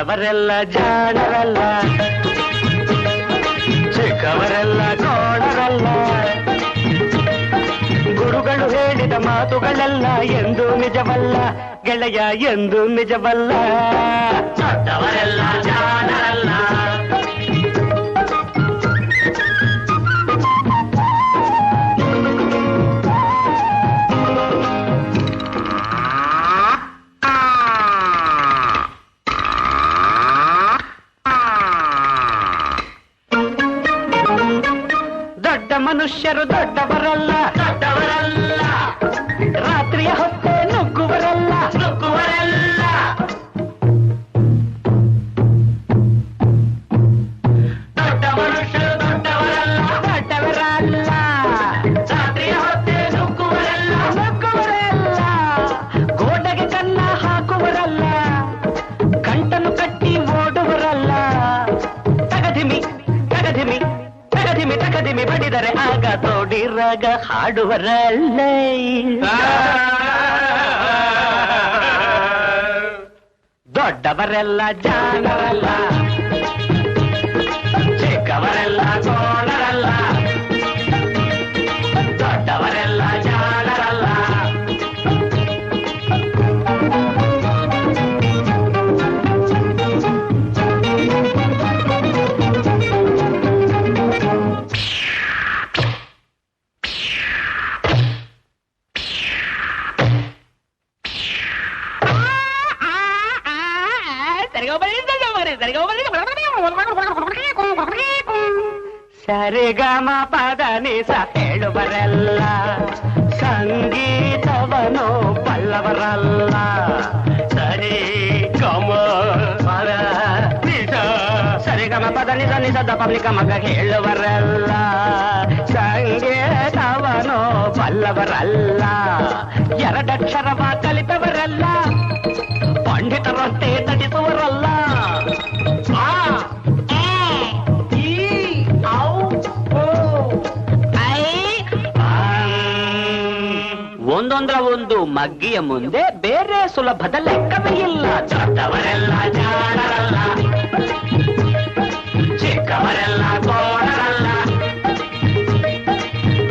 ದೊಡ್ಡವರೆಲ್ಲ ಜಾಣರಲ್ಲ, ಚಿಕ್ಕವರೆಲ್ಲ ಕೋಣರಲ್ಲ. ಗುರುಗಳು ಹೇಳಿದ ಮಾತುಗಳೆಲ್ಲ ಎಂದು ನಿಜವಲ್ಲ ಗೆಳೆಯ, ಎಂದು ನಿಜವಲ್ಲ. ದೊಡ್ಡವರೆಲ್ಲ ಜಾಣರಲ್ಲ. ದೊಡ್ಡ ಮನುಷ್ಯರು ದೊಡ್ಡವರಲ್ಲ, ದೊಡ್ಡವರಲ್ಲ. ರಾತ್ರಿಯ ಹೊತ್ತೆ ನುಗ್ಗುವರಲ್ಲ, ನುಗ್ಗುವರಲ್ಲ. ದೊಡ್ಡ ಮನುಷ್ಯರು ದೊಡ್ಡವರಲ್ಲ, ದೊಡ್ಡವರಲ್ಲ. ರಾತ್ರಿಯ ಹೊತ್ತೆ ನುಗ್ಗುವರಲ್ಲ, ನುಗ್ಗುವರಲ್ಲ. ಗೋಡೆಗೆ ಕನ್ನ ಹಾಕುವರಲ್ಲ, ಕಂಟನು ಕಟ್ಟಿ ಓಡುವರಲ್ಲ. ತಗಧಿಮಿ ತಗಧಿಮಿ ತಗಧಿಮಿ ತಗಧಿಮಿ ಬಡಿದರೆ ಆಗ ತೋಡಿರಾಗ ಹಾಡುವರಲ್ಲ. ದೊಡ್ಡವರೆಲ್ಲ ಜಾಣರಲ್ಲ, ಚಿಕ್ಕವರೆಲ್ಲ ಕೋಣರಲ್ಲ. ದೊಡ್ಡವರೆಲ್ಲ ಜಾಣರಲ್ಲ. ಸರಿಗಮ ಪದನಿಸ ಹೇಳುವರೆಲ್ಲ, ಸಂಗೀತವನು ಬಲ್ಲವರಲ್ಲ. ಸರಿ ಗಮ ಪದ ನಿಸ, ಸರಿಗಮ ಪದ ನಿಸ ನಿಸದ ಪಬ್ಲಿಕ ಮಗ ಹೇಳುವರಲ್ಲ. ಸಂಗೀತವನು ಬಲ್ಲವರಲ್ಲ. ಎರಡಕ್ಷರವ ಕಲಿತವರಲ್ಲ, ಪಂಡಿತರಂತೆ ತಟಿಸುವರಲ್ಲ. ಒಂದೊಂದರ ಒಂದು ಮಗ್ಗಿಯ ಮುಂದೆ ಬೇರೆ ಸುಲಭದ ಲೆಕ್ಕವೇ ಇಲ್ಲ. ದೊಡ್ಡವರೆಲ್ಲ ಜಾಣರಲ್ಲ, ಚಿಕ್ಕವರೆಲ್ಲ ಕೋಣರಲ್ಲ.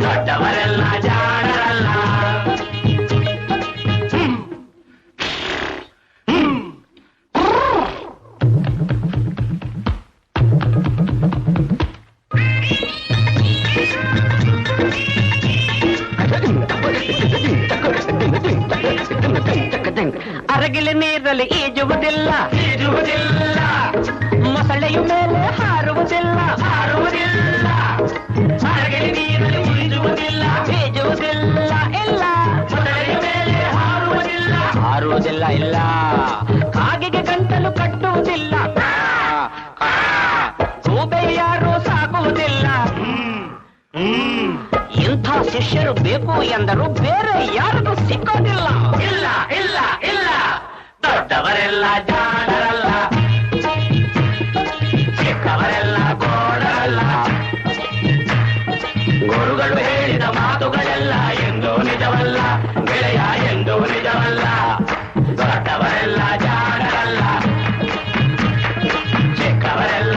ದೊಡ್ಡವರೆಲ್ಲ ಜಾಣರಲ್ಲ. ಅರಗಿಲಿ ನೀರಲ್ಲಿ ಈಜುವುದಿಲ್ಲ, ಈಜುವುದಿಲ್ಲ. ಮೊಸಳೆಯು ಮೇಲೆ ಹಾರುವುದಿಲ್ಲ, ಹಾರುವುದಿಲ್ಲ. ಅರಗಿಲಿ ನೀರಲ್ಲಿ ಈಜುವುದಿಲ್ಲ, ಈಜುವುದಿಲ್ಲ. ಇಲ್ಲ, ಮೊಸಳೆಯ ಮೇಲೆ ಹಾರುವುದಿಲ್ಲ, ಹಾರುವುದಿಲ್ಲ. ಇಲ್ಲ, ಕಾಗೆಗೆ ಗಂಟಲು ಕಟ್ಟುವುದಿಲ್ಲ, ಗೂಬೆ ಯಾರು ಸಾಕುವುದಿಲ್ಲ. ಇಂಥ ಶಿಷ್ಯರು ಬೇಕು ಎಂದರು ಬೇರೆ ಯಾರಿಗೂ ಸಿಕ್ಕೋದಿಲ್ಲ. ಇಲ್ಲ ಇಲ್ಲ ಇಲ್ಲ, ದೊಡ್ಡವರೆಲ್ಲ ಜಾಣರಲ್ಲ, ಚಿಕ್ಕವರೆಲ್ಲ